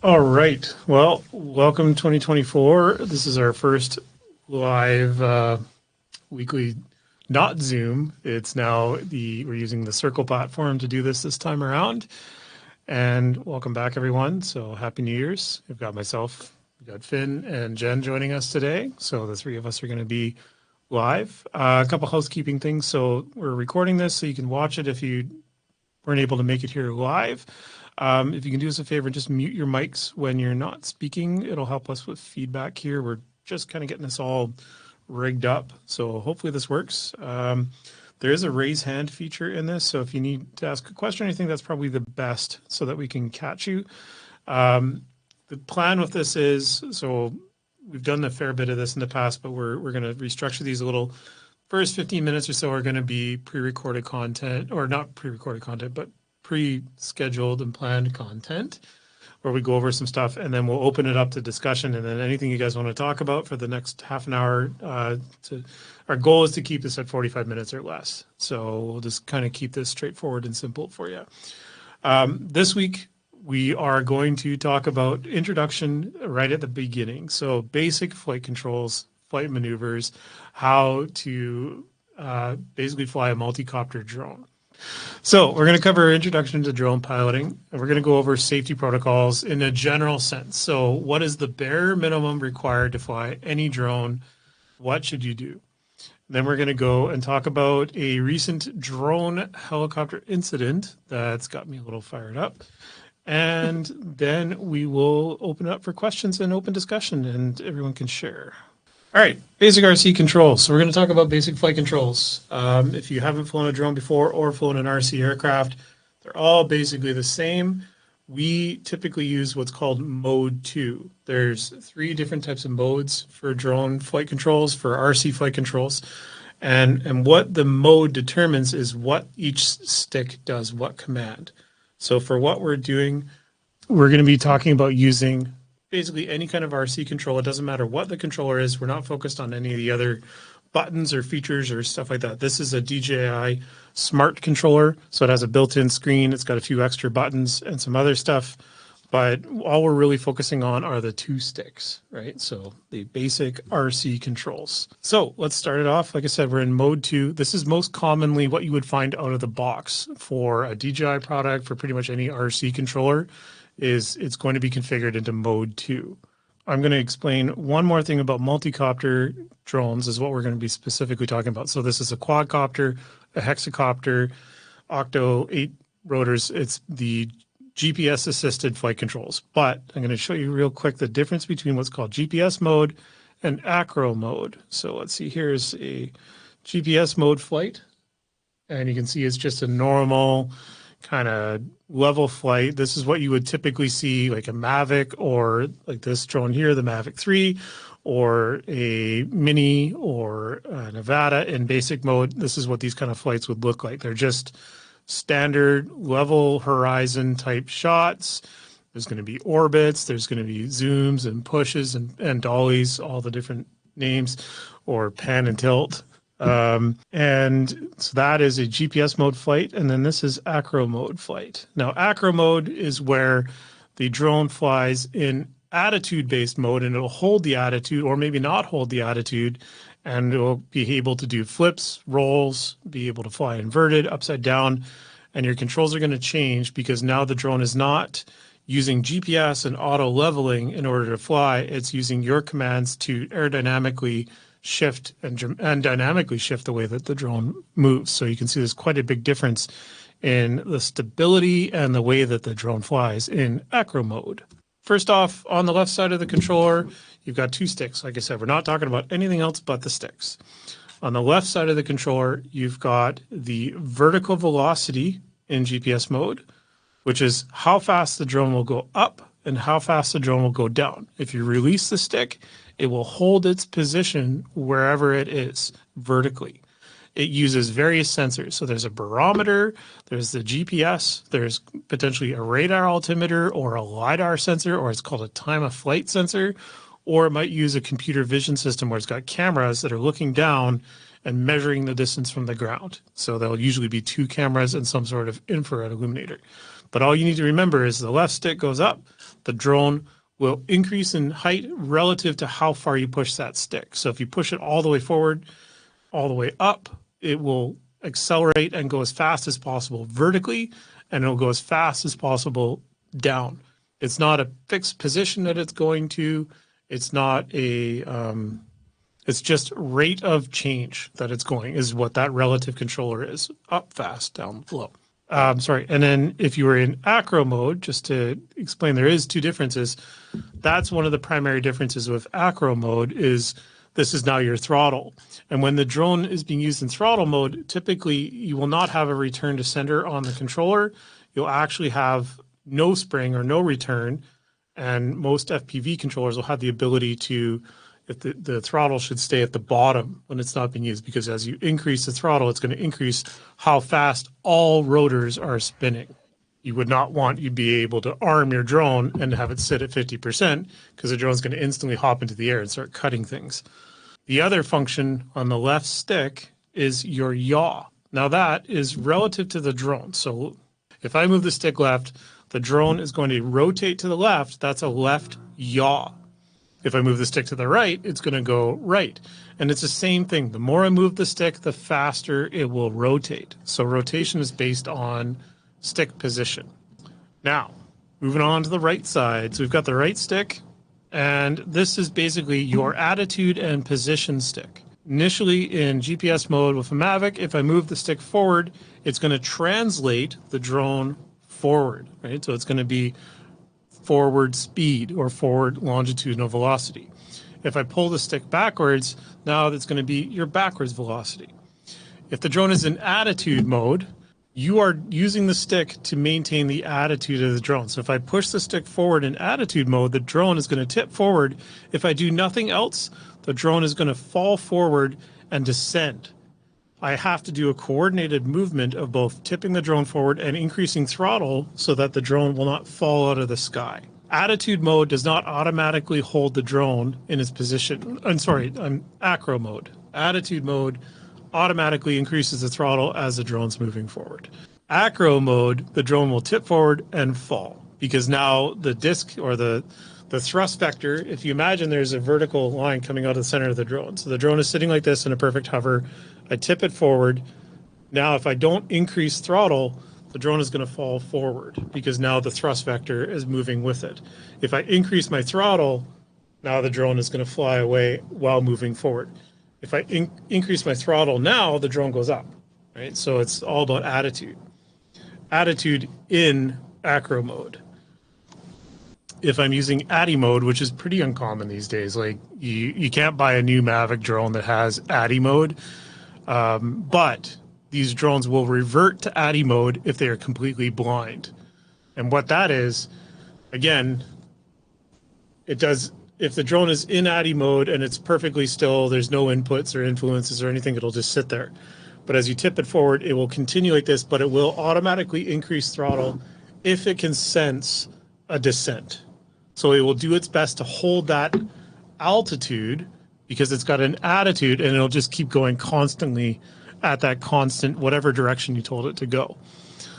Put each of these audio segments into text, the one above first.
All right. Well, welcome 2024. This is our first live weekly, not Zoom. It's now we're using the Circle platform to do this time around. And welcome back, everyone. So happy New Year's. We've got myself, we've got Finn and Jen joining us today. So the three of us are going to be live. A couple housekeeping things. So we're recording this so you can watch it if you weren't able to make it here live. If you can do us a favor, just mute your mics when you're not speaking. It'll help us with feedback here. We're just kind of getting this all rigged up. So hopefully this works. There is a raise hand feature in this. So if you need to ask a question or anything, that's probably the best so that we can catch you. The plan with this is, so we've done a fair bit of this in the past, but we're going to restructure these a little. First 15 minutes or so are going to be pre-recorded content, or not pre-recorded content, but pre-scheduled and planned content where we go over some stuff, and then we'll open it up to discussion, and then anything you guys want to talk about for the next half an hour. Our goal is to keep this at 45 minutes or less. So we'll just kind of keep this straightforward and simple for you. This week, we are going to talk about introduction right at the beginning. So basic flight controls, flight maneuvers, how to basically fly a multi-copter drone. So we're going to cover introduction to drone piloting, and we're going to go over safety protocols in a general sense. So what is the bare minimum required to fly any drone? What should you do? Then we're going to go and talk about a recent drone helicopter incident that's got me a little fired up. And then we will open it up for questions and open discussion, and everyone can share. All right, basic RC controls. So we're going to talk about basic flight controls. If you haven't flown a drone before or flown an RC aircraft, they're all basically the same. We typically use what's called mode 2. There's 3 different types of modes for drone flight controls, for RC flight controls. And what the mode determines is what each stick does, what command. So for what we're doing, we're going to be talking about using basically any kind of RC control. It doesn't matter what the controller is. We're not focused on any of the other buttons or features or stuff like that. This is a DJI smart controller. So it has a built-in screen. It's got a few extra buttons and some other stuff. But all we're really focusing on are the 2 sticks, right? So the basic RC controls. So let's start it off. Like I said, we're in mode 2. This is most commonly what you would find out of the box for a DJI product, for pretty much any RC controller. It's going to be configured into mode 2. I'm going to explain one more thing about multi-copter drones is what we're going to be specifically talking about. So this is a quadcopter, a hexacopter, octo, 8 rotors. It's the GPS assisted flight controls. But I'm going to show you real quick the difference between what's called GPS mode and acro mode. So let's see, here's a GPS mode flight. And you can see it's just a normal kind of level flight. This is what you would typically see like a Mavic, or like this drone here, the Mavic 3, or a Mini, or a Nevada in basic mode. This is what these kind of flights would look like. They're just standard level horizon type shots. There's going to be orbits, there's going to be zooms and pushes and dollies, all the different names, or pan and tilt. And so that is a GPS mode flight. And then this is acro mode flight. Now, acro mode is where the drone flies in attitude-based mode, and it'll hold the attitude or maybe not hold the attitude, and it'll be able to do flips, rolls, be able to fly inverted, upside down, and your controls are going to change because now the drone is not using GPS and auto leveling in order to fly. It's using your commands to aerodynamically shift and dynamically shift the way that the drone moves. So you can see there's quite a big difference in the stability and the way that the drone flies in acro mode. First off, on the left side of the controller, you've got 2 sticks. Like I said, we're not talking about anything else but the sticks. On the left side of the controller, you've got the vertical velocity in GPS mode, which is how fast the drone will go up and how fast the drone will go down. If you release the stick, it will hold its position wherever it is vertically. It uses various sensors. So there's a barometer, there's the GPS, there's potentially a radar altimeter or a LiDAR sensor, or it's called a time of flight sensor, or it might use a computer vision system where it's got cameras that are looking down and measuring the distance from the ground. So there'll usually be 2 cameras and some sort of infrared illuminator. But all you need to remember is the left stick goes up, the drone will increase in height relative to how far you push that stick. So if you push it all the way forward, all the way up, it will accelerate and go as fast as possible vertically, and it'll go as fast as possible down. It's not a fixed position that it's going to. It's not a, it's just rate of change that it's going is what that relative controller is. Up fast, down low. Sorry. And then if you were in acro mode, just to explain, there is two differences. That's one of the primary differences with acro mode is this is now your throttle. And when the drone is being used in throttle mode, typically you will not have a return to sender on the controller. You'll actually have no spring or no return. And most FPV controllers will have the ability to, if the throttle should stay at the bottom when it's not being used, because as you increase the throttle, it's going to increase how fast all rotors are spinning. You would not want you be able to arm your drone and have it sit at 50% because the drone's going to instantly hop into the air and start cutting things. The other function on the left stick is your yaw. Now that is relative to the drone. So if I move the stick left, the drone is going to rotate to the left. That's a left yaw. If I move the stick to the right, it's going to go right. And it's the same thing. The more I move the stick, the faster it will rotate. So rotation is based on stick position. Now, moving on to the right side. So we've got the right stick, and this is basically your attitude and position stick. Initially in GPS mode with a Mavic, if I move the stick forward, it's going to translate the drone forward, right? So it's going to be forward speed or forward longitudinal velocity. If I pull the stick backwards, now that's going to be your backwards velocity. If the drone is in attitude mode, you are using the stick to maintain the attitude of the drone. So if I push the stick forward in attitude mode, the drone is going to tip forward. If I do nothing else, the drone is going to fall forward and descend. I have to do a coordinated movement of both tipping the drone forward and increasing throttle so that the drone will not fall out of the sky. Attitude mode does not automatically hold the drone in its position. I'm acro mode. Attitude mode automatically increases the throttle as the drone's moving forward. Acro mode, the drone will tip forward and fall because now the disc or the thrust vector, if you imagine there's a vertical line coming out of the center of the drone. So the drone is sitting like this in a perfect hover. I tip it forward. Now, if I don't increase throttle, the drone is going to fall forward because now the thrust vector is moving with it. If I increase my throttle, now the drone is going to fly away while moving forward. If I increase my throttle now, the drone goes up, right? So it's all about attitude. Attitude in acro mode. If I'm using ATTI mode, which is pretty uncommon these days, like you can't buy a new Mavic drone that has ATTI mode, but these drones will revert to ATTI mode if they are completely blind. And what that is, again, it does, if the drone is in ATTI mode and it's perfectly still, there's no inputs or influences or anything, it'll just sit there. But as you tip it forward, it will continue like this, but it will automatically increase throttle if it can sense a descent. So it will do its best to hold that altitude because it's got an attitude, and it'll just keep going constantly at that constant, whatever direction you told it to go.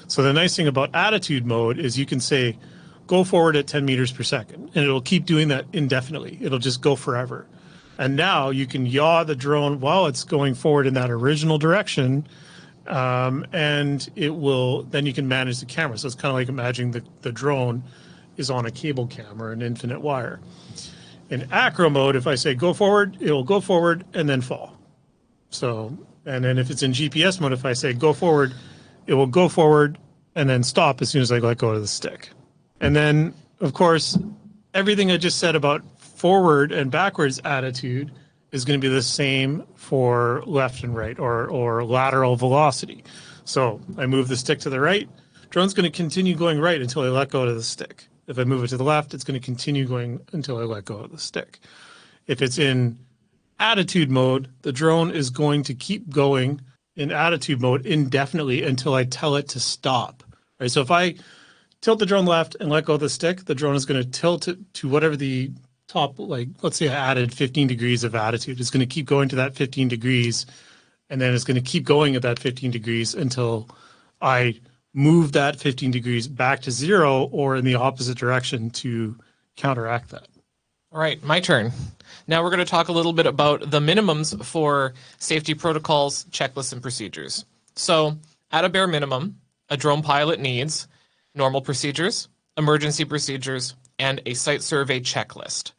So the nice thing about attitude mode is you can say, go forward at 10 meters per second, and it'll keep doing that indefinitely. It'll just go forever. And now you can yaw the drone while it's going forward in that original direction, and it will, then you can manage the camera. So it's kind of like imagining the drone is on a cable cam or an infinite wire. In acro mode, if I say go forward, it will go forward and then fall. So, and then if it's in GPS mode, if I say go forward, it will go forward and then stop as soon as I let go of the stick. And then, of course, everything I just said about forward and backwards attitude is going to be the same for left and right, or lateral velocity. So I move the stick to the right, drone's going to continue going right until I let go of the stick. If I move it to the left, it's going to continue going until I let go of the stick. If it's in attitude mode, the drone is going to keep going in attitude mode indefinitely until I tell it to stop. Right? So if I tilt the drone left and let go of the stick, the drone is going to tilt it to whatever the top, like, let's say I added 15 degrees of attitude. It's going to keep going to that 15 degrees, and then it's going to keep going at that 15 degrees until I move that 15 degrees back to 0 or in the opposite direction to counteract that. All right, my turn. Now we're going to talk a little bit about the minimums for safety protocols, checklists, and procedures. So at a bare minimum, a drone pilot needs normal procedures, emergency procedures, and a site survey checklist.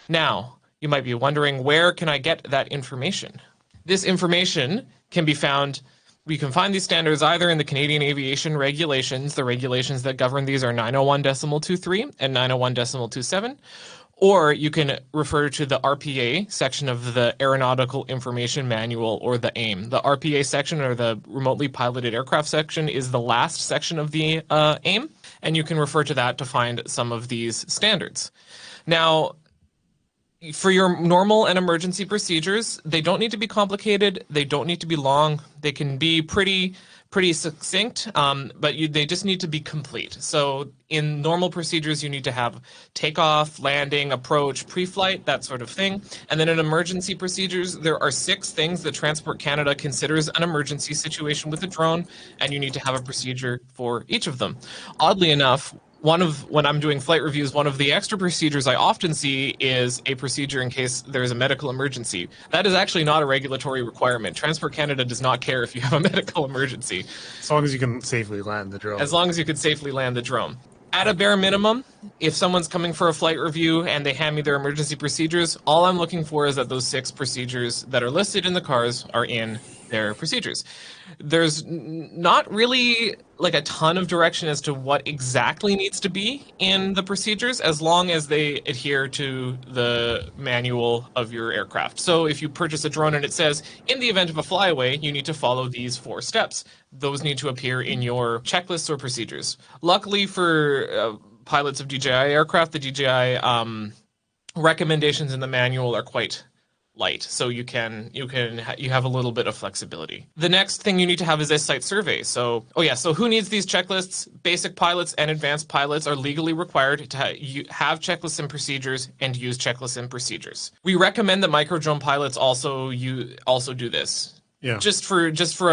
Now, you might be wondering, where can I get that information? This information can be found, we can find these standards either in the Canadian Aviation Regulations. The regulations that govern these are 901.23 and 901.27. Or you can refer to the RPA section of the Aeronautical Information Manual, or the AIM. The RPA section, or the Remotely Piloted Aircraft section, is the last section of the AIM, and you can refer to that to find some of these standards. Now, for your normal and emergency procedures, they don't need to be complicated. They don't need to be long. They can be pretty succinct, but they just need to be complete. So in normal procedures, you need to have takeoff, landing, approach, pre-flight, that sort of thing. And then in emergency procedures, there are 6 things that Transport Canada considers an emergency situation with a drone, and you need to have a procedure for each of them. Oddly enough, when I'm doing flight reviews, one of the extra procedures I often see is a procedure in case there's a medical emergency. That is actually not a regulatory requirement. Transport Canada does not care if you have a medical emergency. As long as you can safely land the drone. As long as you can safely land the drone. At a bare minimum, if someone's coming for a flight review and they hand me their emergency procedures, all I'm looking for is that those 6 procedures that are listed in the CARS are in their procedures. There's not really like a ton of direction as to what exactly needs to be in the procedures, as long as they adhere to the manual of your aircraft. So if you purchase a drone and it says, in the event of a flyaway, you need to follow these 4 steps. Those need to appear in your checklists or procedures. Luckily for pilots of DJI aircraft, the DJI recommendations in the manual are quite light, so you have a little bit of flexibility. The next thing you need to have is a site survey. So who needs these checklists? Basic pilots and advanced pilots are legally required to have checklists and procedures and use checklists and procedures. We recommend that micro drone pilots also do this. Yeah. Just for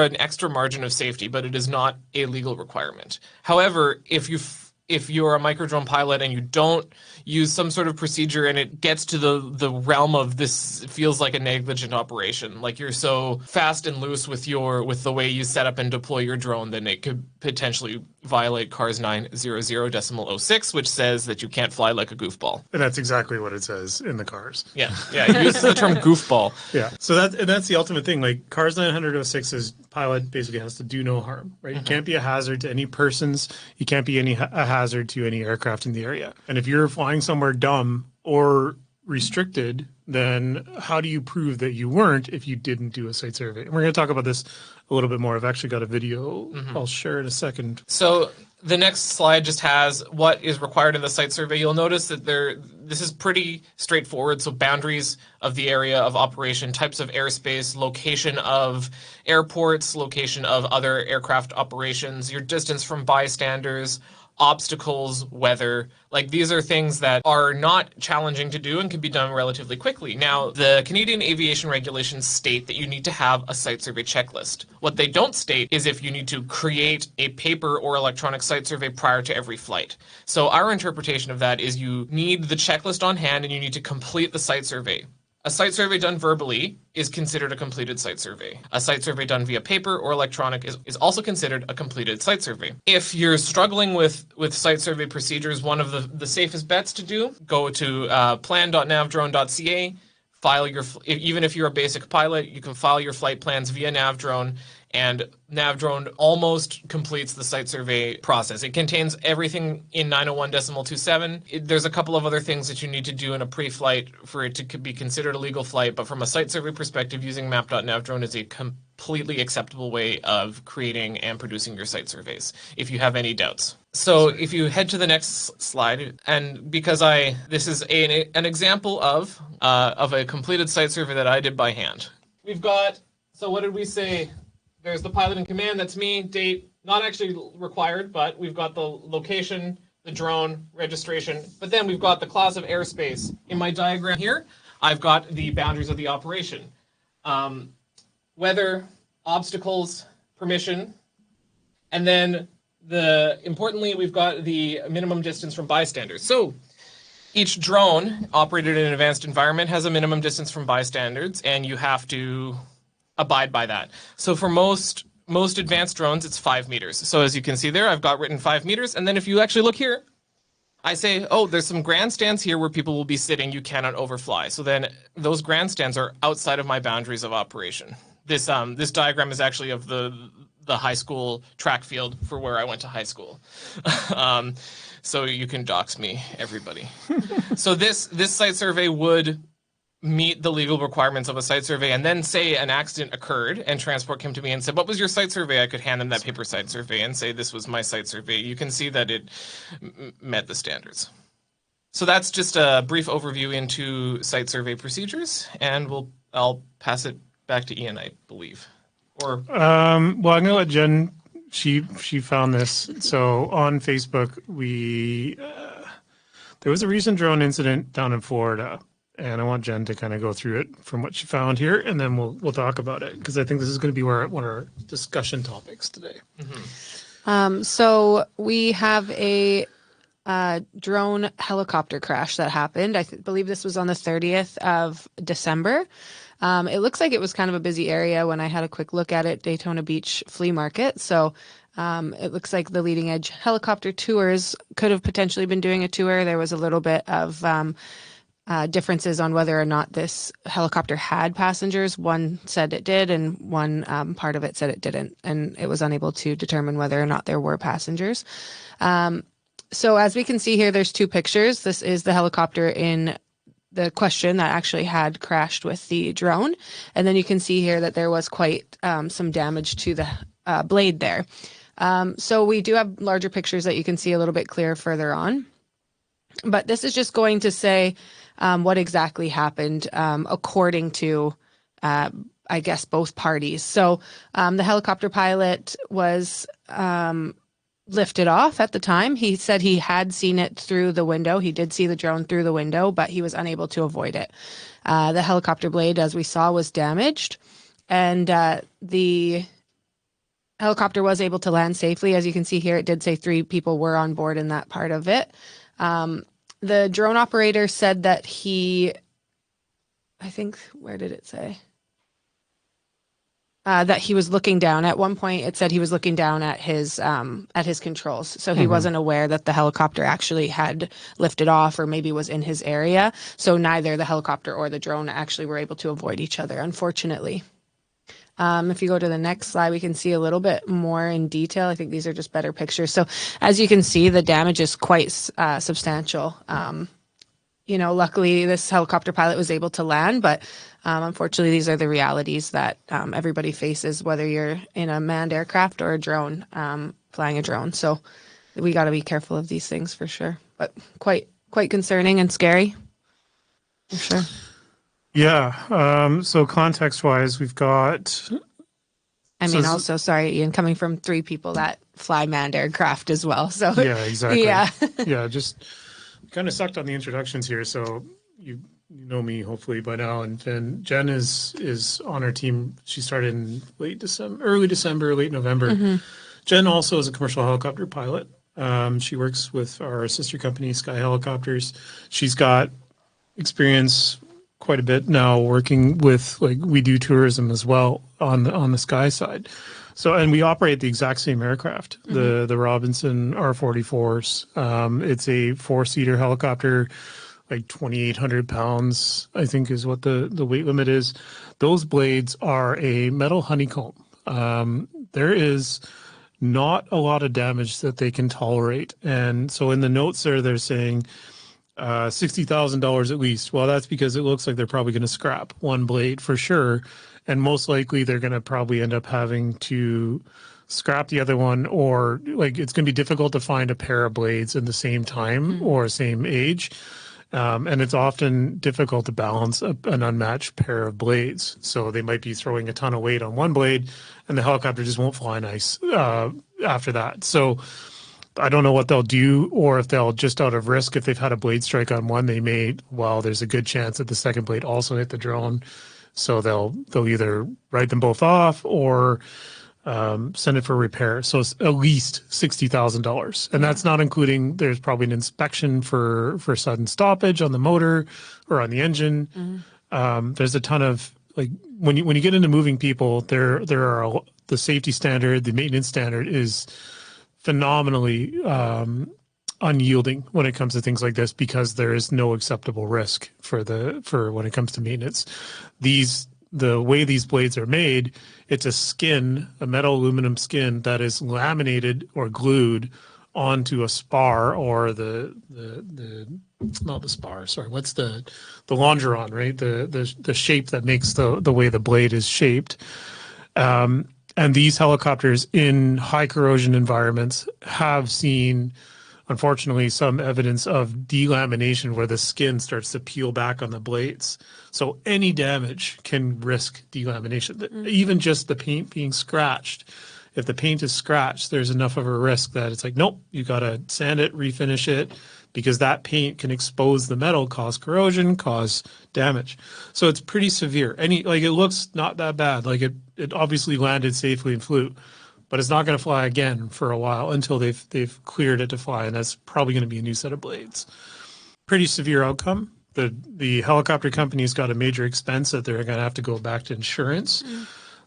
an extra margin of safety, but it is not a legal requirement. However, if you're a micro drone pilot and you don't use some sort of procedure and it gets to the realm of this feels like a negligent operation, like you're so fast and loose with the way you set up and deploy your drone, then it could potentially violate CARS 900.06, which says that you can't fly like a goofball. And that's exactly what it says in the CARS. Yeah, it uses the term goofball. Yeah, so that's the ultimate thing. Like CARS 900.06 is pilot basically has to do no harm, right? Mm-hmm. You can't be a hazard to any persons. You can't be a hazard to any aircraft in the area. And if you're flying somewhere dumb or restricted, then how do you prove that you weren't if you didn't do a site survey? And we're going to talk about this a little bit more. I've actually got a video I'll share in a second. So the next slide just has what is required in the site survey. You'll notice that this is pretty straightforward. So boundaries of the area of operation, types of airspace, location of airports, location of other aircraft operations, your distance from bystanders, obstacles, weather. Like, these are things that are not challenging to do and can be done relatively quickly. Now, the Canadian Aviation Regulations state that you need to have a site survey checklist. What they don't state is if you need to create a paper or electronic site survey prior to every flight. So our interpretation of that is you need the checklist on hand and you need to complete the site survey. A site survey done verbally is considered a completed site survey. A site survey done via paper or electronic is also considered a completed site survey. If you're struggling with site survey procedures, one of the safest bets to do, go to plan.navdrone.ca, even if you're a basic pilot, you can file your flight plans via Navdrone, and Navdrone almost completes the site survey process. It contains everything in 901.27. There's a couple of other things that you need to do in a pre-flight for it to be considered a legal flight, but from a site survey perspective, using map.navdrone is a completely acceptable way of creating and producing your site surveys, if you have any doubts. So if you head to the next slide, and because this is an example of a completed site survey that I did by hand. We've got, so what did we say? There's the pilot in command, that's me, date, not actually required, but we've got the location, the drone, registration, but then we've got the class of airspace. In my diagram here, I've got the boundaries of the operation. Weather, obstacles, permission, and then importantly, we've got the minimum distance from bystanders. So each drone operated in an advanced environment has a minimum distance from bystanders, and you have to abide by that. So for most advanced drones, it's 5 meters. So as you can see there, I've got written 5 meters. And then if you actually look here, I say, oh, there's some grandstands here where people will be sitting. You cannot overfly. So then those grandstands are outside of my boundaries of operation. This diagram is actually of the high school track field for where I went to high school. So you can dox me, everybody. So this site survey would meet the legal requirements of a site survey, and then say an accident occurred and transport came to me and said, what was your site survey? I could hand them that paper site survey and say, this was my site survey. You can see that it met the standards. So that's just a brief overview into site survey procedures, and I'll pass it back to Ian, I believe. Or well, I'm gonna let Jen. She found this. So on Facebook, there was a recent drone incident down in Florida, and I want Jen to kind of go through it from what she found here, and then we'll talk about it, because I think this is going to be one of our discussion topics today. Mm-hmm. So we have a drone helicopter crash that happened. I believe this was on the 30th of December. It looks like it was kind of a busy area when I had a quick look at it, Daytona Beach flea market. So it looks like the Leading Edge helicopter tours could have potentially been doing a tour. There was a little bit of differences on whether or not this helicopter had passengers. One said it did, and one part of it said it didn't, and it was unable to determine whether or not there were passengers. So as we can see here, there's two pictures. This is the helicopter in the question that actually had crashed with the drone. And then you can see here that there was quite some damage to the blade there. So we do have larger pictures that you can see a little bit clearer further on. But this is just going to say what exactly happened according to, I guess, both parties. So the helicopter pilot was lifted off at the time. He said he had seen it through the window. He did see the drone through the window, but he was unable to avoid it. The helicopter blade, as we saw, was damaged, and the helicopter was able to land safely. As you can see here, it did say 3 people were on board in that part of it. The drone operator said that where did it say? That he was looking down. At one point, it said he was looking down at his controls. So he wasn't aware that the helicopter actually had lifted off or maybe was in his area. So neither the helicopter or the drone actually were able to avoid each other, unfortunately. If you go to the next slide, we can see a little bit more in detail. I think these are just better pictures. So as you can see, the damage is quite substantial. Luckily this helicopter pilot was able to land, but unfortunately these are the realities that everybody faces, whether you're in a manned aircraft or a drone, flying a drone. So we got to be careful of these things for sure, but quite concerning and scary for sure. Yeah. So context-wise, we've got. Also, sorry, Ian, coming from 3 people that fly manned aircraft as well. So yeah, exactly. Yeah. Yeah, just kind of sucked on the introductions here. So you know me hopefully by now, and then Jen is on our team. She started in early December, late November. Mm-hmm. Jen also is a commercial helicopter pilot. She works with our sister company, Sky Helicopters. She's got experience quite a bit now working with, we do tourism as well on the Sky side. So, and we operate the exact same aircraft, the Robinson R-44s. It's a 4-seater helicopter, 2,800 pounds, I think is what the weight limit is. Those blades are a metal honeycomb. There is not a lot of damage that they can tolerate. And so in the notes there, they're saying $60,000 at least. Well, that's because it looks like they're probably going to scrap one blade for sure. And most likely they're going to probably end up having to scrap the other one, or it's going to be difficult to find a pair of blades in the same time or same age. And it's often difficult to balance an unmatched pair of blades. So they might be throwing a ton of weight on one blade and the helicopter just won't fly nice after that. So I don't know what they'll do, or if they'll just out of risk, if they've had a blade strike on one, there's a good chance that the second blade also hit the drone. So they'll either write them both off, or send it for repair. So it's at least $60,000. And that's not including, there's probably an inspection for sudden stoppage on the motor or on the engine. There's a ton of, like, when you get into moving people, there are the safety standard, the maintenance standard is phenomenally unyielding when it comes to things like this, because there is no acceptable risk for when it comes to maintenance. The way these blades are made, it's a skin, a metal aluminum skin that is laminated or glued onto a spar, or not the spar, sorry, what's the longeron, right? The shape that makes the way the blade is shaped. And these helicopters in high corrosion environments have seen, unfortunately, some evidence of delamination where the skin starts to peel back on the blades. So any damage can risk delamination. Even just the paint being scratched. If the paint is scratched, there's enough of a risk that it's like, nope, you got to sand it, refinish it, because that paint can expose the metal, cause corrosion, cause damage. So it's pretty severe. It looks not that bad. Like it obviously landed safely and flew, but it's not going to fly again for a while until they've cleared it to fly, and that's probably going to be a new set of blades. Pretty severe outcome. The helicopter company's got a major expense that they're going to have to go back to insurance.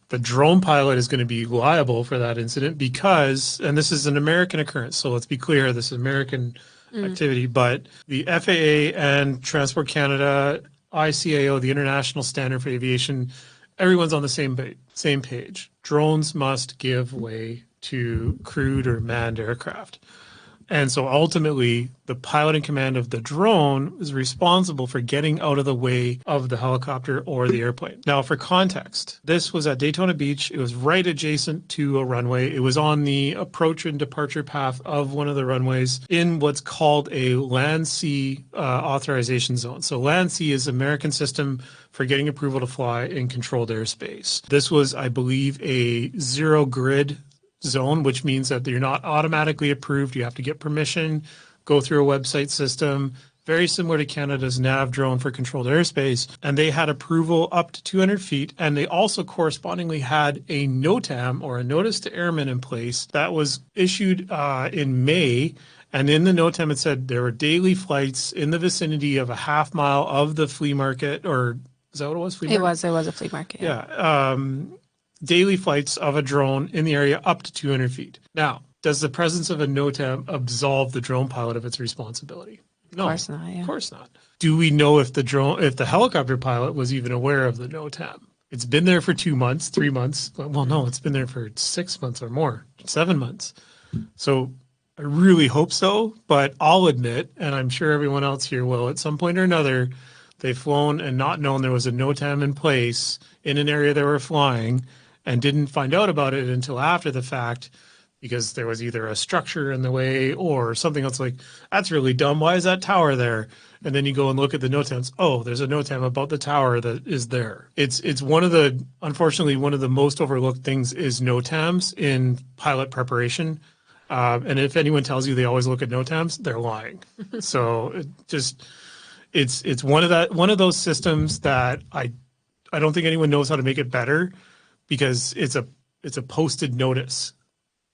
The drone pilot is going to be liable for that incident because, and this is an American occurrence, so let's be clear, this is American activity, but the FAA and Transport Canada, ICAO, the International Standard for Aviation, everyone's on the same page. Drones must give way to crewed or manned aircraft. And so ultimately, the pilot in command of the drone is responsible for getting out of the way of the helicopter or the airplane. Now, for context, this was at Daytona Beach. It was right adjacent to a runway. It was on the approach and departure path of one of the runways in what's called a land-sea authorization zone. So land-sea is American system for getting approval to fly in controlled airspace. This was, I believe, a zero grid zone, which means that you're not automatically approved. You have to get permission, go through a website system, very similar to Canada's NAV drone for controlled airspace. And they had approval up to 200 feet. And they also correspondingly had a NOTAM, or a notice to airmen, in place that was issued in May. And in the NOTAM, it said there were daily flights in the vicinity of a half mile of the flea market, or is that what it was? Flea market? It was a flea market. Yeah. Daily flights of a drone in the area up to 200 feet. Now, does the presence of a NOTAM absolve the drone pilot of its responsibility? No, of course not. Yeah. Of course not. Do we know if the helicopter pilot was even aware of the NOTAM? It's been there for 2 months, 3 months. Well, no, it's been there for 6 months or more, 7 months. So I really hope so, but I'll admit, and I'm sure everyone else here will, at some point or another, they've flown and not known there was a NOTAM in place in an area they were flying, and didn't find out about it until after the fact, because there was either a structure in the way or something else. Like, that's really dumb. Why is that tower there? And then you go and look at the NOTAMs. Oh, there's a NOTAM about the tower that is there. It's unfortunately, one of the most overlooked things is NOTAMs in pilot preparation. And if anyone tells you they always look at NOTAMs, they're lying. So it's one of those systems that I don't think anyone knows how to make it better, because it's a posted notice.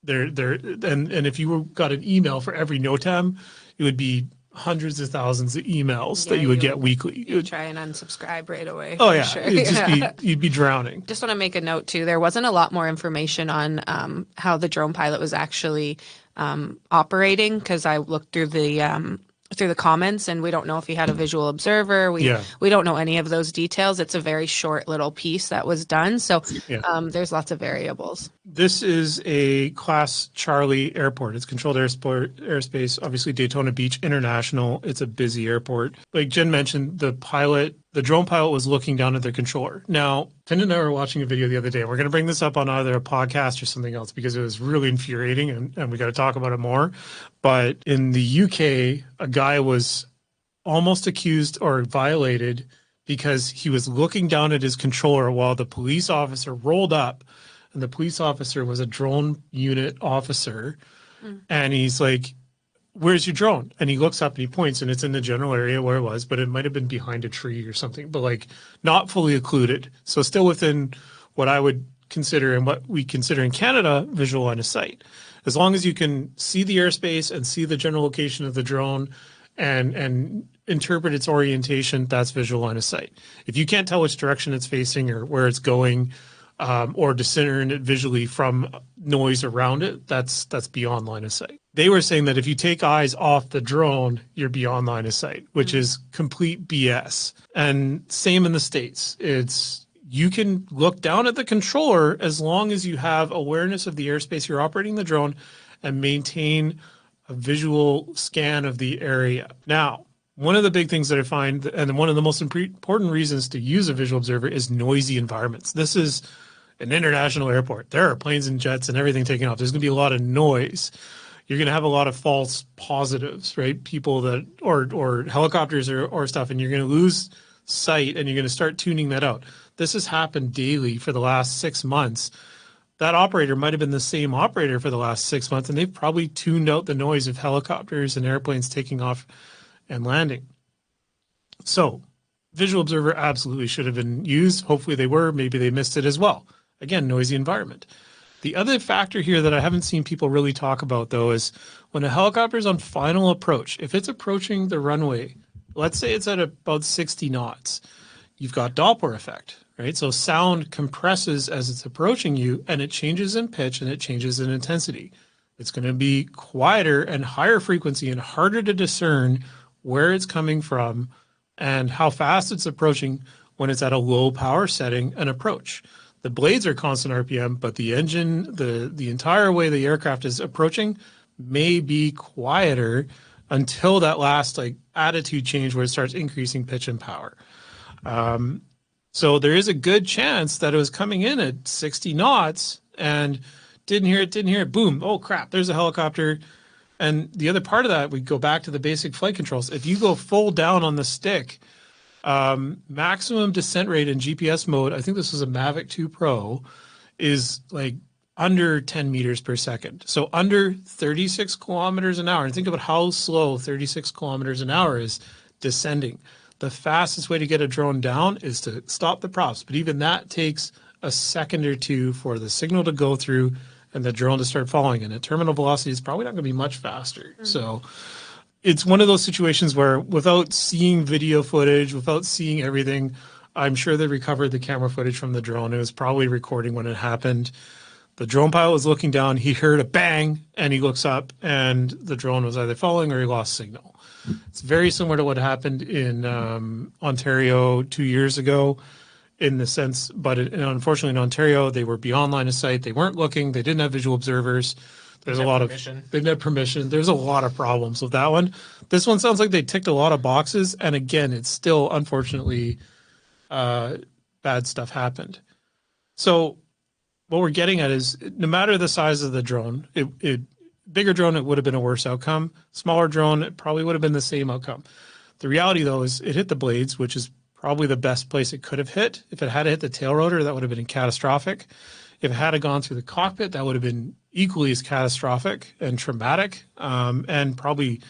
And if you got an email for every NOTAM, it would be hundreds of thousands of emails that you would get weekly. You'd try and unsubscribe right away. Oh yeah, sure. it'd just you'd be drowning. Just want to make a note too. There wasn't a lot more information on how the drone pilot was actually operating, because I looked through the comments, and we don't know if he had a visual observer. We don't know any of those details. It's a very short little piece that was done. So there's lots of variables. This is a Class Charlie airport. It's controlled airspace, obviously Daytona Beach International. It's a busy airport. Like Jen mentioned, the drone pilot was looking down at the controller. Now, Finn and I were watching a video the other day. We're going to bring this up on either a podcast or something else, because it was really infuriating, and we got to talk about it more. But in the UK, a guy was almost accused or violated because he was looking down at his controller while the police officer rolled up, and the police officer was a drone unit officer. And he's like, "Where's your drone?" And he looks up and he points, and it's in the general area where it was, but it might have been behind a tree or something, but like not fully occluded. So still within what I would consider and what we consider in Canada visual line of sight. As long as you can see the airspace and see the general location of the drone and interpret its orientation, that's visual line of sight. If you can't tell which direction it's facing or where it's going, or discern it visually from noise around it, that's beyond line of sight. They were saying that if you take eyes off the drone, you're beyond line of sight, which is complete BS. And same in the States. You can look down at the controller as long as you have awareness of the airspace you're operating the drone and maintain a visual scan of the area. Now, one of the big things that I find, and one of the most important reasons to use a visual observer, is noisy environments. This is an international airport. There are planes and jets and everything taking off. There's going to be a lot of noise. You're going to have a lot of false positives, right? People that, or helicopters or stuff, and you're going to lose sight and you're going to start tuning that out. This has happened daily for the last 6 months. That operator might have been the same operator for the last 6 months, and they've probably tuned out the noise of helicopters and airplanes taking off and landing. So visual observer absolutely should have been used. Hopefully they were. Maybe they missed it as well. Again, noisy environment. The other factor here that I haven't seen people really talk about, though, is when a helicopter is on final approach, if it's approaching the runway, let's say it's at about 60 knots, you've got Doppler effect, right? So sound compresses as it's approaching you, and it changes in pitch and it changes in intensity. It's going to be quieter and higher frequency and harder to discern where it's coming from and how fast it's approaching when it's at a low power setting and approach. The blades are constant RPM, but the engine, the entire way the aircraft is approaching may be quieter until that last attitude change where it starts increasing pitch and power. So there is a good chance that it was coming in at 60 knots and didn't hear it, boom, oh crap, there's a helicopter. And the other part of that, we go back to the basic flight controls. If you go full down on the stick, maximum descent rate in GPS mode, I think this was a Mavic 2 Pro, is under 10 meters per second. So under 36 kilometers an hour. And think about how slow 36 kilometers an hour is descending. The fastest way to get a drone down is to stop the props. But even that takes a second or two for the signal to go through and the drone to start falling. And at terminal velocity, it's probably not going to be much faster. Mm-hmm. So it's one of those situations where without seeing video footage, without seeing everything, I'm sure they recovered the camera footage from the drone. It was probably recording when it happened. The drone pilot was looking down. He heard a bang, and he looks up, and the drone was either falling or he lost signal. It's very similar to what happened in Ontario 2 years ago in the sense, but unfortunately in Ontario, they were beyond line of sight. They weren't looking. They didn't have visual observers. There's a lot of, they didn't have permission. There's a lot of problems with that one. This one sounds like they ticked a lot of boxes. And again, it's still, unfortunately, bad stuff happened. So what we're getting at is no matter the size of the drone, bigger drone, it would have been a worse outcome. Smaller drone, it probably would have been the same outcome. The reality, though, is it hit the blades, which is probably the best place it could have hit. If it had hit the tail rotor, that would have been catastrophic. If it had gone through the cockpit, that would have been equally as catastrophic and traumatic, and probably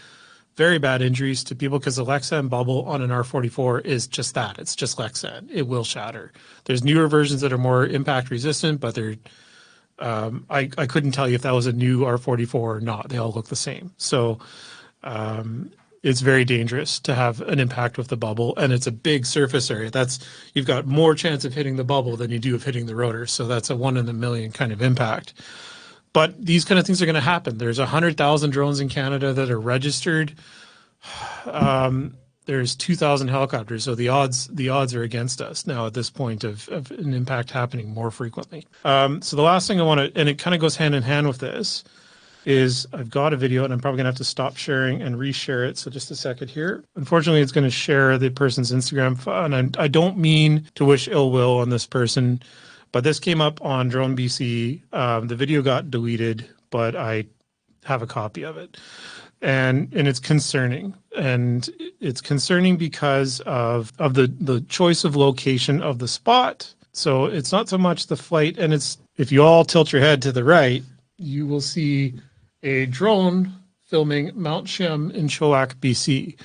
very bad injuries to people because the Lexan bubble on an R44 is just that. It's just Lexan. It will shatter. There's newer versions that are more impact resistant, but they're I couldn't tell you if that was a new R44 or not. They all look the same. So it's very dangerous to have an impact with the bubble, and it's a big surface area. You've got more chance of hitting the bubble than you do of hitting the rotor. So that's a 1 in a million kind of impact. But these kind of things are going to happen. There's 100,000 drones in Canada that are registered. There's 2,000 helicopters, so the odds are against us now at this point of an impact happening more frequently. So the last thing I want to, and it kind of goes hand in hand with this, is I've got a video, and I'm probably going to have to stop sharing and reshare it. So just a second here. Unfortunately, it's going to share the person's Instagram, and I don't mean to wish ill will on this person, but this came up on Drone BC. The video got deleted, but I have a copy of it. And it's concerning. And it's concerning because of the choice of location of the spot. So it's not so much the flight, and it's, if you all tilt your head to the right, you will see a drone filming Mount Shem in Chilliwack, BC.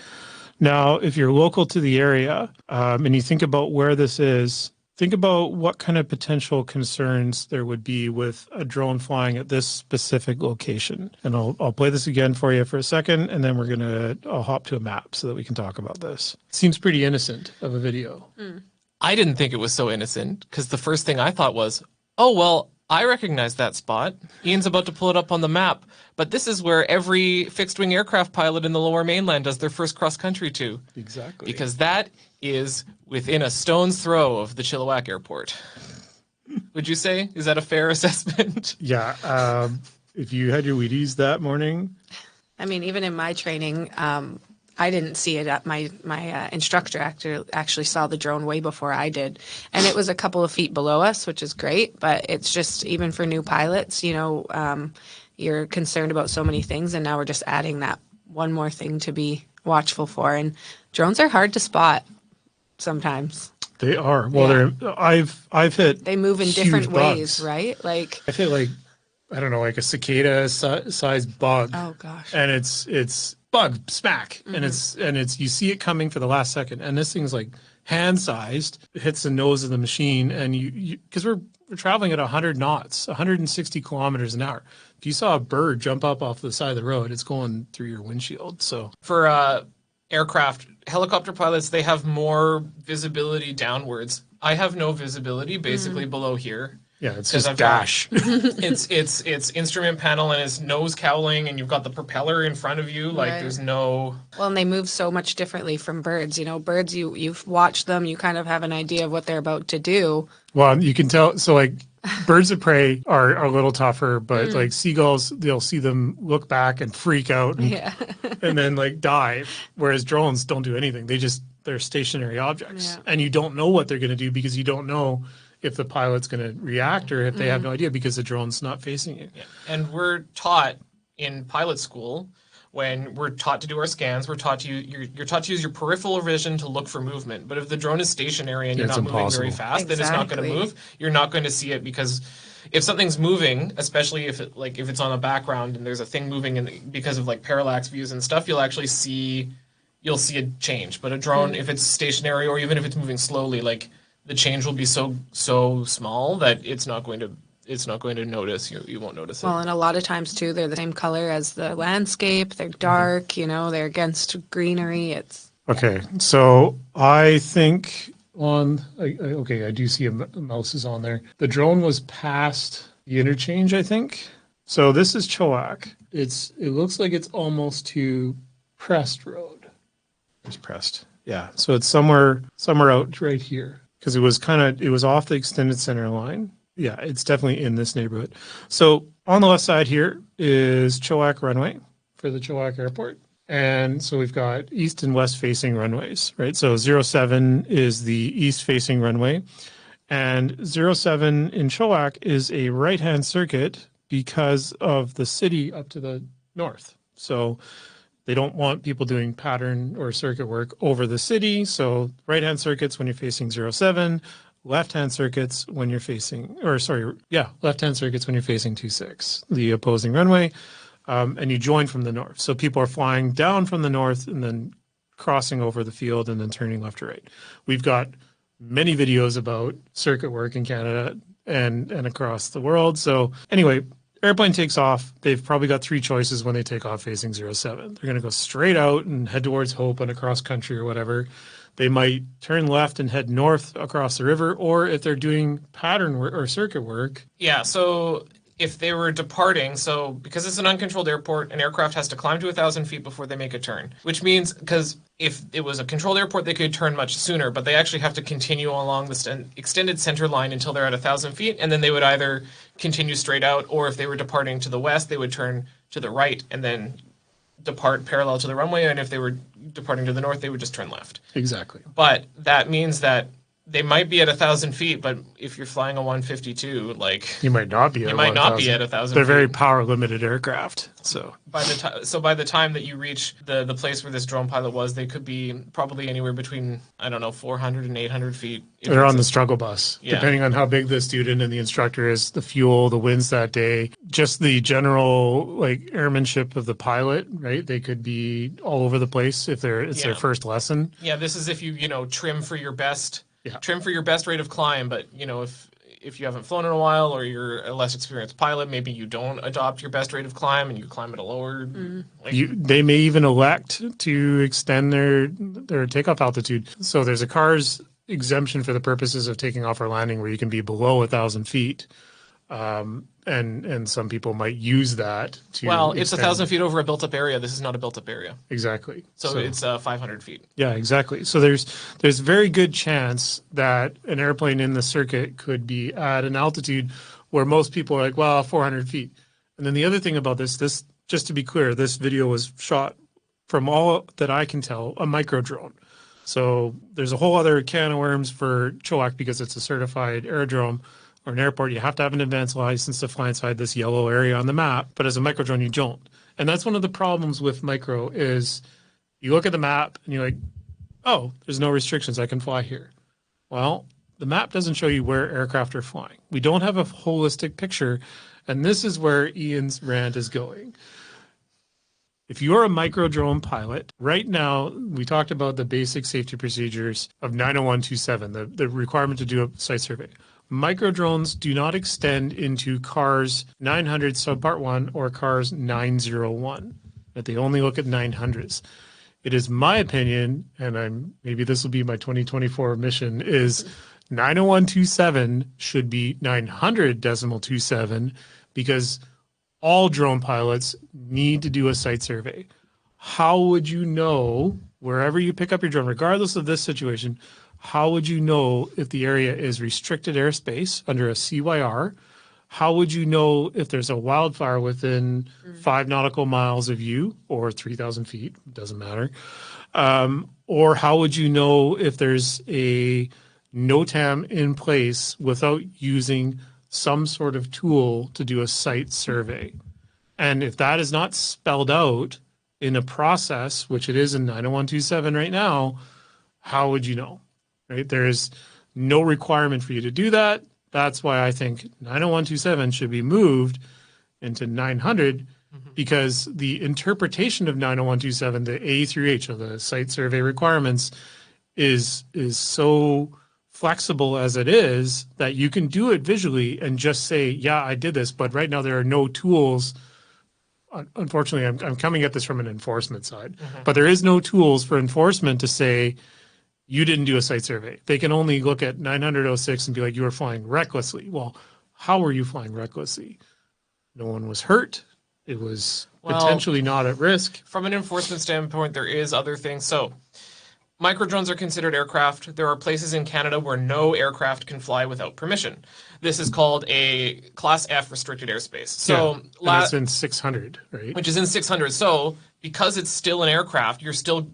Now, if you're local to the area, and you think about where this is, think about what kind of potential concerns there would be with a drone flying at this specific location. And I'll play this again for you for a second, and then I'll hop to a map so that we can talk about this. Seems pretty innocent of a video. I didn't think it was so innocent because the first thing I thought was, oh, well, I recognize that spot. Ian's about to pull it up on the map. But this is where every fixed-wing aircraft pilot in the Lower Mainland does their first cross-country to. Exactly. Because that is within a stone's throw of the Chilliwack Airport. Would you say? Is that a fair assessment? Yeah. If you had your Wheaties that morning. I mean, even in my training, I didn't see it. My instructor actually saw the drone way before I did, and it was a couple of feet below us, which is great. But it's just, even for new pilots, you're concerned about so many things, and now we're just adding that one more thing to be watchful for. And drones are hard to spot sometimes. They are. Well, I've hit. They move in different ways, right? Like I've hit I don't know, like a cicada sized bug. Oh gosh. And it's bug smack, and it's you see it coming for the last second, and this thing's like hand sized. It hits the nose of the machine, and you because we're traveling at 100 knots, 160 kilometers an hour. If you saw a bird jump up off the side of the road, it's going through your windshield. So for aircraft, helicopter pilots, they have more visibility downwards. I have no visibility basically below here. Yeah, it's just dash. It's instrument panel and it's nose cowling, and you've got the propeller in front of you. Like there's no. Well, and they move so much differently from birds. Birds, you've watched them, you kind of have an idea of what they're about to do. Well, you can tell. So like birds of prey are a little tougher, but like seagulls, they'll see them look back and freak out and then like dive. Whereas drones don't do anything. They're stationary objects, and you don't know what they're going to do because you don't know if the pilot's going to react or if they have no idea because the drone's not facing you. Yeah. And we're taught in pilot school, when we're taught to do our scans, you're taught to use your peripheral vision to look for movement. But if the drone is stationary and you're not moving very fast, then it's not going to move. You're not going to see it, because if something's moving, especially if it's on a background and there's a thing moving because of like parallax views and stuff, you'll see a change. But a drone, if it's stationary or even if it's moving slowly, like the change will be so small that it's not going to notice. You won't notice it. Well, and a lot of times too, they're the same color as the landscape. They're dark, they're against greenery. It's okay. So I think I do see a mouse is on there. The drone was past the interchange, I think. So this is Chilliwack. It looks like it's almost to Prest Road. There's Prest. Yeah. So it's somewhere out right here. Because it was off the extended center line. Yeah, it's definitely in this neighborhood. So on the left side here is Chilliwack runway for the Chilliwack Airport. And so we've got east and west facing runways, right? So 07 is the east facing runway. And 07 in Chilliwack is a right-hand circuit because of the city up to the north. So they don't want people doing pattern or circuit work over the city. So right-hand circuits when you're facing 07, left-hand circuits when you're facing, left-hand circuits when you're facing 26, the opposing runway, and you join from the north. So people are flying down from the north and then crossing over the field and then turning left or right. We've got many videos about circuit work in Canada and across the world. So anyway, airplane takes off. They've probably got three choices when they take off facing 07. They're going to go straight out and head towards Hope and across country or whatever. They might turn left and head north across the river, or if they're doing pattern work or circuit work. Yeah, so if they were departing, so because it's an uncontrolled airport, an aircraft has to climb to 1,000 feet before they make a turn, which means, because if it was a controlled airport, they could turn much sooner, but they actually have to continue along the extended center line until they're at 1,000 feet, and then they would either continue straight out, or if they were departing to the west, they would turn to the right and then depart parallel to the runway, and if they were departing to the north, they would just turn left. Exactly. But that means that they might be at 1,000 feet, but if you're flying a 152, you might not be. You might not be at 1,000. They're very power limited aircraft. So by the time that you reach the place where this drone pilot was, they could be probably anywhere between 400 and 800 feet. They're on the struggle bus, depending on how big the student and the instructor is, the fuel, the winds that day, just the general airmanship of the pilot. Right, they could be all over the place if it's their first lesson. Yeah, this is if you trim for your best Yeah. Trim for your best rate of climb, but if you haven't flown in a while or you're a less experienced pilot, maybe you don't adopt your best rate of climb and you climb at a lower. They may even elect to extend their takeoff altitude. So there's a CARS exemption for the purposes of taking off or landing where you can be below 1,000 feet. And some people might use that to. Well, it's 1,000 feet over a built-up area. This is not a built-up area. Exactly. So it's 500 feet. Yeah, exactly. So there's very good chance that an airplane in the circuit could be at an altitude where most people are like, well, 400 feet. And then the other thing about this, just to be clear, this video was shot from all that I can tell, a micro drone. So there's a whole other can of worms for CHOAC because it's a certified aerodrome or an airport. You have to have an advanced license to fly inside this yellow area on the map. But as a micro drone, you don't. And that's one of the problems with micro is you look at the map and you're like, oh, there's no restrictions. I can fly here. Well, the map doesn't show you where aircraft are flying. We don't have a holistic picture. And this is where Ian's rant is going. If you're a micro drone pilot, right now, we talked about the basic safety procedures of 90127, the requirement to do a site survey. Micro drones do not extend into CARS 900 subpart 1 or CARS 901, but they only look at 900s. It is my opinion, and maybe this will be my 2024 mission, is 90127 should be 900.27 because all drone pilots need to do a site survey. How would you know, wherever you pick up your drone, regardless of this situation, how would you know if the area is restricted airspace under a CYR? How would you know if there's a wildfire within 5 nautical miles of you or 3,000 feet? Doesn't matter. Or how would you know if there's a NOTAM in place without using some sort of tool to do a site survey? And if that is not spelled out in a process, which it is in 90127 right now, how would you know? Right? There is no requirement for you to do that. That's why I think 90127 should be moved into 900 because the interpretation of 90127, the A through H of the site survey requirements, is so flexible as it is that you can do it visually and just say, yeah, I did this. But right now there are no tools. Unfortunately, I'm coming at this from an enforcement side, but there is no tools for enforcement to say, you didn't do a site survey. They can only look at 900.06 and be like, you were flying recklessly. Well, how were you flying recklessly? No one was hurt. It was potentially not at risk. From an enforcement standpoint, there is other things. So micro drones are considered aircraft. There are places in Canada where no aircraft can fly without permission. This is called a Class F restricted airspace. So that's in 600, right? Which is in 600. So because it's still an aircraft, you still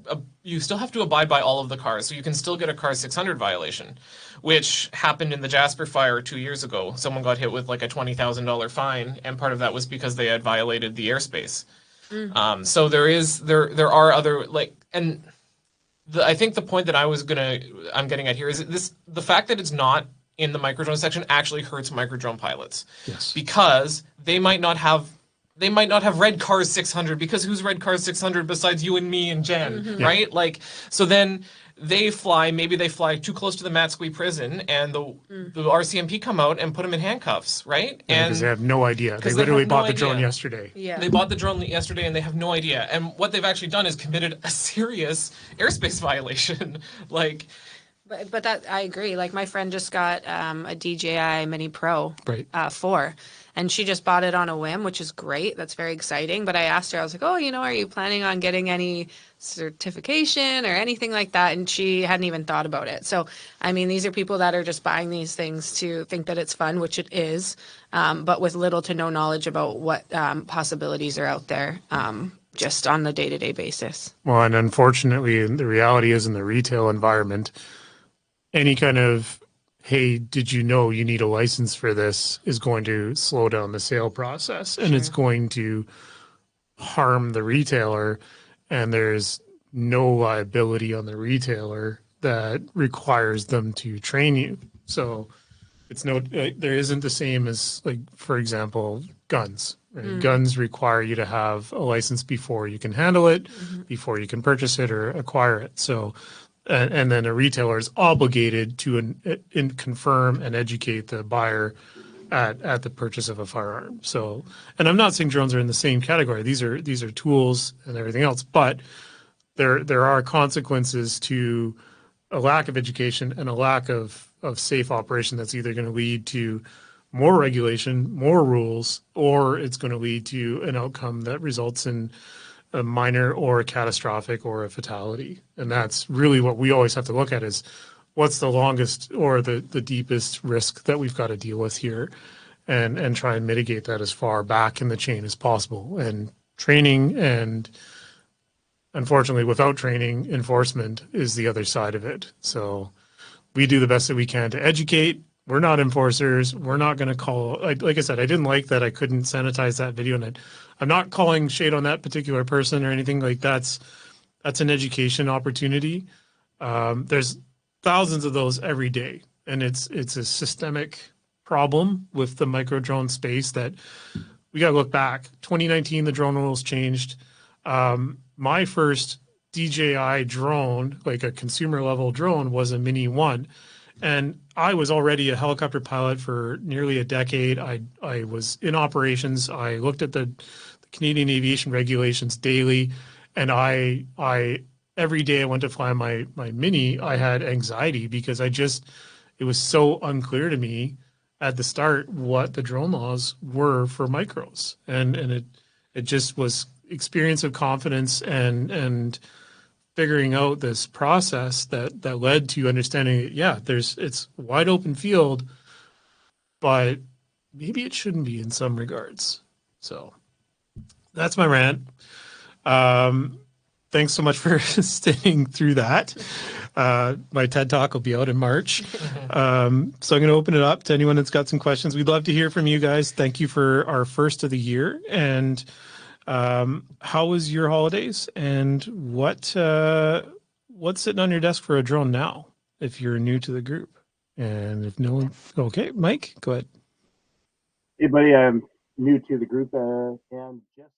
have to abide by all of the CARs. So you can still get a CAR 600 violation, which happened in the Jasper fire 2 years ago. Someone got hit with like a $20,000 fine, and part of that was because they had violated the airspace. So there are other I think the point that I'm getting at here is the fact that it's not in the microdrone section actually hurts microdrone pilots. Yes. Because they might not have read CARS 600 because who's read CARS 600 besides you and me and Jen, right? So then they fly too close to the Matsqui prison and the RCMP come out and put them in handcuffs, right? Because they have no idea. They literally bought the drone yesterday. Yeah. They bought the drone yesterday and they have no idea. And what they've actually done is committed a serious airspace violation. But that I agree. Like my friend just got a DJI Mini Pro 4, and she just bought it on a whim, which is great. That's very exciting. But I asked her, I was like, oh, are you planning on getting any certification or anything like that? And she hadn't even thought about it. So, I mean, these are people that are just buying these things to think that it's fun, which it is, but with little to no knowledge about what possibilities are out there. Just on the day-to-day basis. Well, and unfortunately, the reality is in the retail environment, any kind of, hey, did you know you need a license for this is going to slow down the sale process and it's going to harm the retailer, and there's no liability on the retailer that requires them to train you. So there isn't the same as, like, for example, guns. Right? Guns require you to have a license before you can handle it, before you can purchase it or acquire it. So and then a retailer is obligated to confirm and educate the buyer at the purchase of a firearm. So, and I'm not saying drones are in the same category. These are tools and everything else, but there are consequences to a lack of education and a lack of safe operation that's either going to lead to more regulation, more rules, or it's going to lead to an outcome that results in a minor or a catastrophic or a fatality. And that's really what we always have to look at is what's the longest or the deepest risk that we've got to deal with here and try and mitigate that as far back in the chain as possible. And training and unfortunately, without training, enforcement is the other side of it. So we do the best that we can to educate. We're not enforcers. We're not going to call, like I said, I didn't like that I couldn't sanitize that video. And I'm not calling shade on that particular person or anything like that's an education opportunity. There's thousands of those every day. And it's a systemic problem with the micro drone space that we got to look back. 2019, the drone rules changed. My first DJI drone, like a consumer level drone, was a Mini 1. And I was already a helicopter pilot for nearly a decade. I was in operations. I looked at the Canadian aviation regulations daily. And I every day I went to fly my Mini, I had anxiety because it was so unclear to me at the start what the drone laws were for micros. And it just was experience of confidence and figuring out this process that led to understanding, it's wide open field, but maybe it shouldn't be in some regards. So that's my rant. Thanks so much for staying through that. My TED Talk will be out in March. So I'm going to open it up to anyone that's got some questions. We'd love to hear from you guys. Thank you for our first of the year. And how was your holidays? And what's sitting on your desk for a drone now, if you're new to the group? And if no one, okay, Mike, go ahead. Hey, buddy, I'm new to the group and just.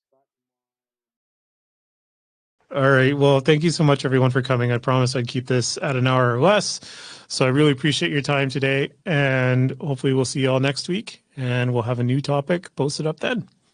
All right. Well, thank you so much, everyone, for coming. I promise I'd keep this at an hour or less. So I really appreciate your time today. And hopefully we'll see you all next week. And we'll have a new topic posted up then.